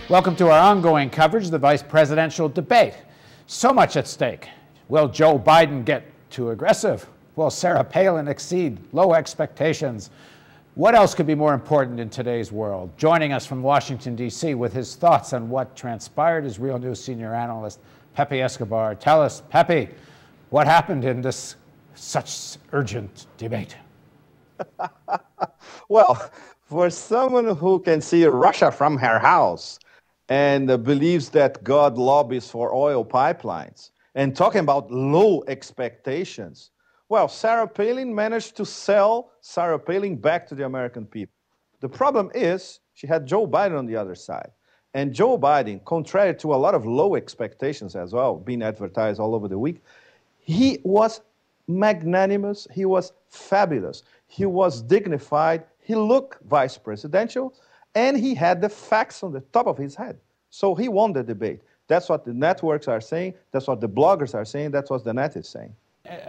Welcome to our ongoing coverage of the vice presidential debate. So much at stake. Will Joe Biden get too aggressive? Will Sarah Palin exceed low expectations? What else could be more important in today's world? Joining us from Washington, D.C. with his thoughts on what transpired is Real News senior analyst Pepe Escobar. Tell us, Pepe, what happened in this such urgent debate? Well, for someone who can see Russia from her house and believes that God lobbies for oil pipelines and talking about low expectations, well, Sarah Palin managed to sell Sarah Palin back to the American people. The problem is she had Joe Biden on the other side. And Joe Biden, contrary to a lot of low expectations as well, being advertised all over the week, he was magnanimous, he was fabulous, he was dignified, he looked vice presidential, and he had the facts on the top of his head. So he won the debate. That's what the networks are saying, that's what the bloggers are saying, that's what the net is saying.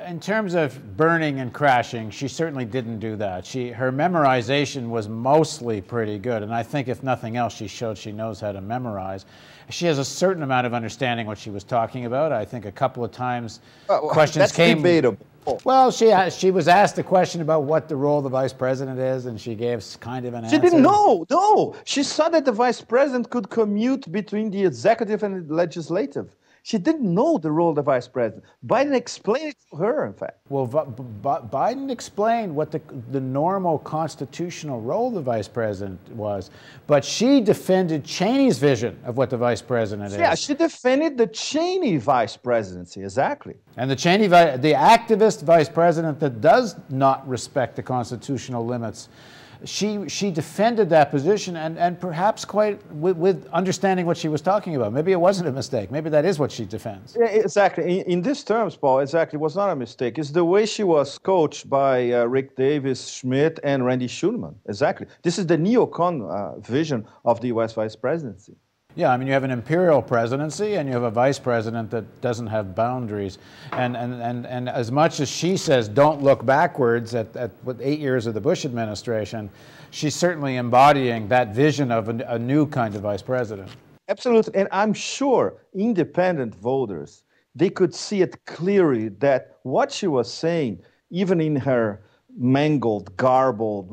In terms of burning and crashing, she certainly didn't do that. Her memorization was mostly pretty good, and I think if nothing else, she showed she knows how to memorize. She has a certain amount of understanding what she was talking about. I think a couple of times questions came. That's debatable. Well, she was asked a question about what the role of the vice president is, and she gave kind of an answer. She didn't know. No, she saw that the vice president could commute between the executive and the legislative. She didn't know the role of the vice president. Biden explained it to her, in fact. Well, Biden explained what the normal constitutional role of the vice president was, but she defended Cheney's vision of what the vice president is. Yeah, she defended the Cheney vice presidency, exactly. And the activist vice president that does not respect the constitutional limits, she defended that position and perhaps quite with understanding what she was talking about. Maybe it wasn't a mistake. Maybe that is what she defends. Yeah, exactly. In these terms, Paul, exactly, it was not a mistake. It's the way she was coached by Rick Davis, Schmidt, and Randy Schulman. Exactly. This is the neocon vision of the U.S. vice presidency. Yeah, I mean, you have an imperial presidency and you have a vice president that doesn't have boundaries. And as much as she says don't look backwards at 8 years of the Bush administration, she's certainly embodying that vision of a new kind of vice president. Absolutely. And I'm sure independent voters, they could see it clearly that what she was saying, even in her mangled, garbled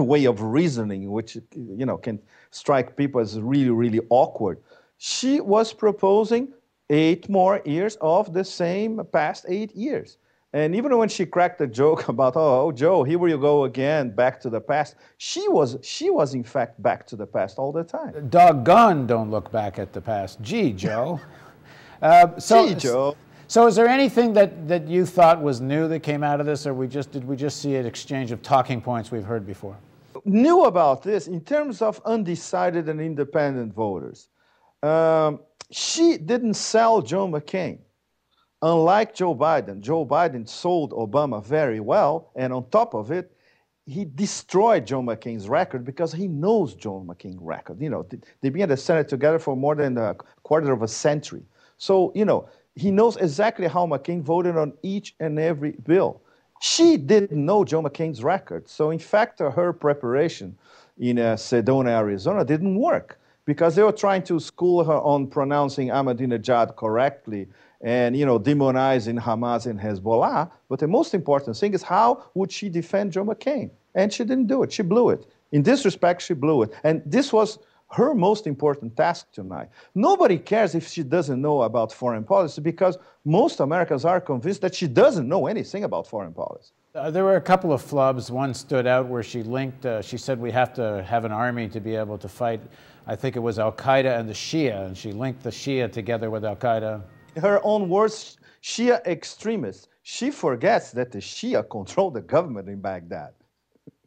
way of reasoning, which, you know, can strike people as really, really awkward. She was proposing 8 more years of the same past 8 years. And even when she cracked the joke about, oh, Joe, here you go again, back to the past, she was in fact back to the past all the time. Doggone, don't look back at the past. Gee, Joe. Gee, Joe. So is there anything that you thought was new that came out of this, or did we just see an exchange of talking points we've heard before? New about this, in terms of undecided and independent voters, she didn't sell John McCain. Unlike Joe Biden sold Obama very well, and on top of it, he destroyed John McCain's record because he knows John McCain's record. You know, they've been at the Senate together for more than a quarter of a century. So, you know, he knows exactly how McCain voted on each and every bill. She didn't know John McCain's record. So, in fact, her preparation in Sedona, Arizona didn't work because they were trying to school her on pronouncing Ahmadinejad correctly and, you know, demonizing Hamas and Hezbollah. But the most important thing is how would she defend John McCain? And she didn't do it. She blew it. In this respect, she blew it. And this was her most important task tonight. Nobody cares if she doesn't know about foreign policy because most Americans are convinced that she doesn't know anything about foreign policy. There were a couple of flubs. One stood out where she linked, she said we have to have an army to be able to fight, I think it was Al-Qaeda and the Shia, and she linked the Shia together with Al-Qaeda. Her own words, Shia extremists. She forgets that the Shia control the government in Baghdad.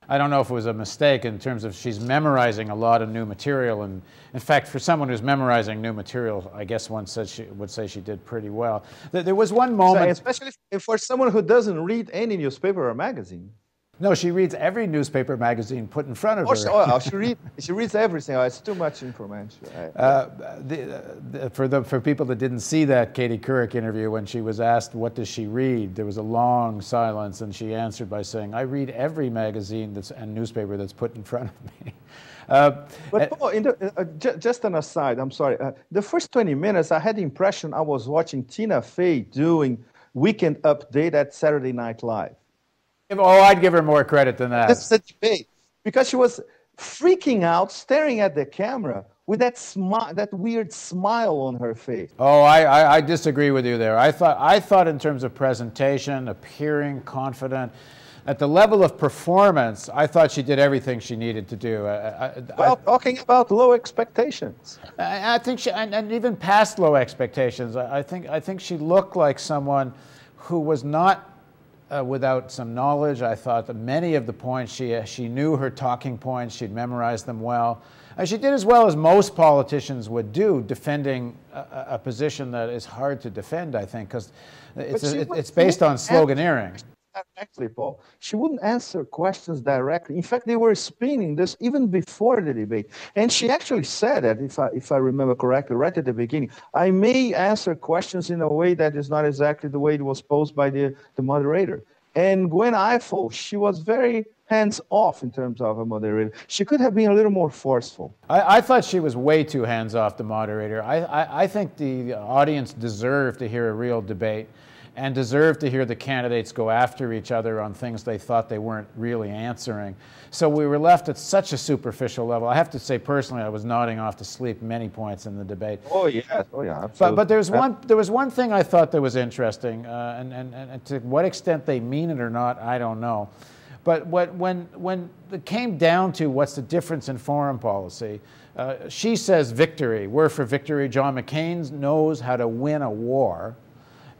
I don't know if it was a mistake in terms of she's memorizing a lot of new material. And in fact, for someone who's memorizing new material, I guess one would say she did pretty well. There was one moment... Especially for someone who doesn't read any newspaper or magazine. No, she reads every newspaper magazine put in front of her. She reads everything. Oh, it's too much information. For people that didn't see that Katie Couric interview, when she was asked what does she read, there was a long silence, and she answered by saying, "I read every magazine and newspaper that's put in front of me." But Paul, just an aside, I'm sorry. The first 20 minutes, I had the impression I was watching Tina Fey doing Weekend Update at Saturday Night Live. Oh, I'd give her more credit than that. This is a debate. Because she was freaking out, staring at the camera with that smile, that weird smile on her face. Oh, I disagree with you there. I thought in terms of presentation, appearing confident, at the level of performance, I thought she did everything she needed to do. Well, talking about low expectations. I think she, and even past low expectations, I think she looked like someone who was not without some knowledge. I thought that many of the points, she knew her talking points, she'd memorized them well. She did as well as most politicians would do, defending a position that is hard to defend, I think, because it's based on sloganeering. Directly, Paul. She wouldn't answer questions directly. In fact, they were spinning this even before the debate. And she actually said that, if I remember correctly, right at the beginning, I may answer questions in a way that is not exactly the way it was posed by the moderator. And Gwen Ifill, she was very hands-off in terms of a moderator. She could have been a little more forceful. I thought she was way too hands-off, the moderator. I think the audience deserved to hear a real debate and deserved to hear the candidates go after each other on things they thought they weren't really answering. So we were left at such a superficial level. I have to say, personally, I was nodding off to sleep many points in the debate. Oh, yeah, absolutely. But there was one thing I thought that was interesting, and to what extent they mean it or not, I don't know. But when it came down to what's the difference in foreign policy, she says victory. We're for victory. John McCain knows how to win a war.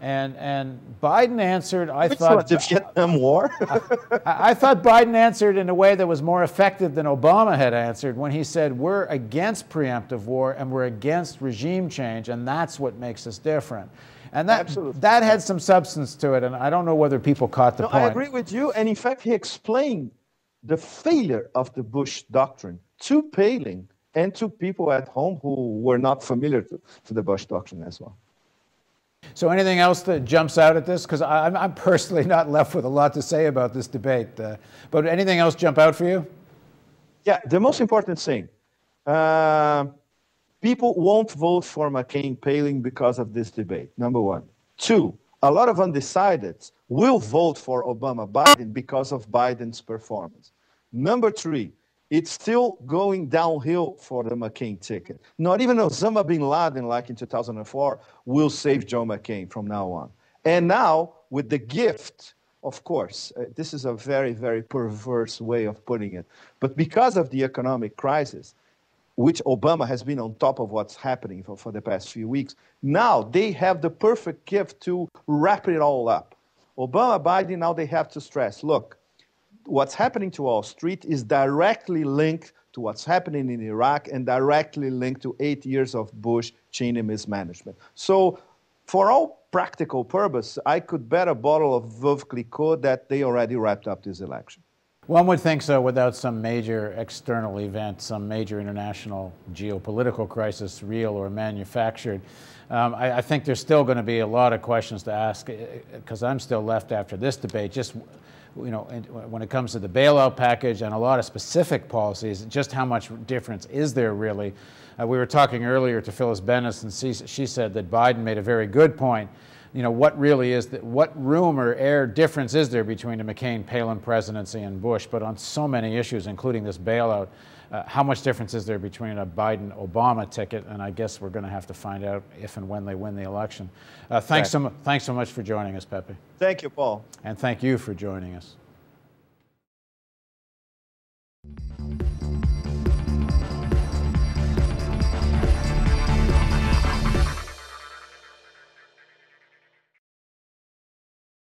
And Biden answered, the Vietnam War? I thought Biden answered in a way that was more effective than Obama had answered when he said, we're against preemptive war and we're against regime change, and that's what makes us different. And that had some substance to it, and I don't know whether people caught the point. I agree with you, and in fact, he explained the failure of the Bush doctrine to Palin and to people at home who were not familiar to the Bush doctrine as well. So anything else that jumps out at this? Because I'm personally not left with a lot to say about this debate. But anything else jump out for you? Yeah, the most important thing. People won't vote for McCain-Palin because of this debate, number one. Two, a lot of undecideds will vote for Obama-Biden because of Biden's performance. Number three, it's still going downhill for the McCain ticket. Not even Osama bin Laden, like in 2004, will save John McCain from now on. And now, with the gift, of course, this is a very, very perverse way of putting it, but because of the economic crisis, which Obama has been on top of what's happening for the past few weeks, now they have the perfect gift to wrap it all up. Obama, Biden, now they have to stress, look, what's happening to Wall Street is directly linked to what's happening in Iraq and directly linked to 8 years of Bush Cheney mismanagement. So for all practical purpose, I could bet a bottle of Veuve Clicquot that they already wrapped up this election. One would think so without some major external event, some major international geopolitical crisis, real or manufactured. I think there's still going to be a lot of questions to ask, because I'm still left after this debate, just when it comes to the bailout package and a lot of specific policies, just how much difference is there really? We were talking earlier to Phyllis Bennis, and she said that Biden made a very good point. What really is what room or air difference is there between the McCain-Palin presidency and Bush? But on so many issues, including this bailout, how much difference is there between a Biden-Obama ticket? And I guess we're going to have to find out if and when they win the election. Thanks so much for joining us, Pepe. Thank you, Paul. And thank you for joining us.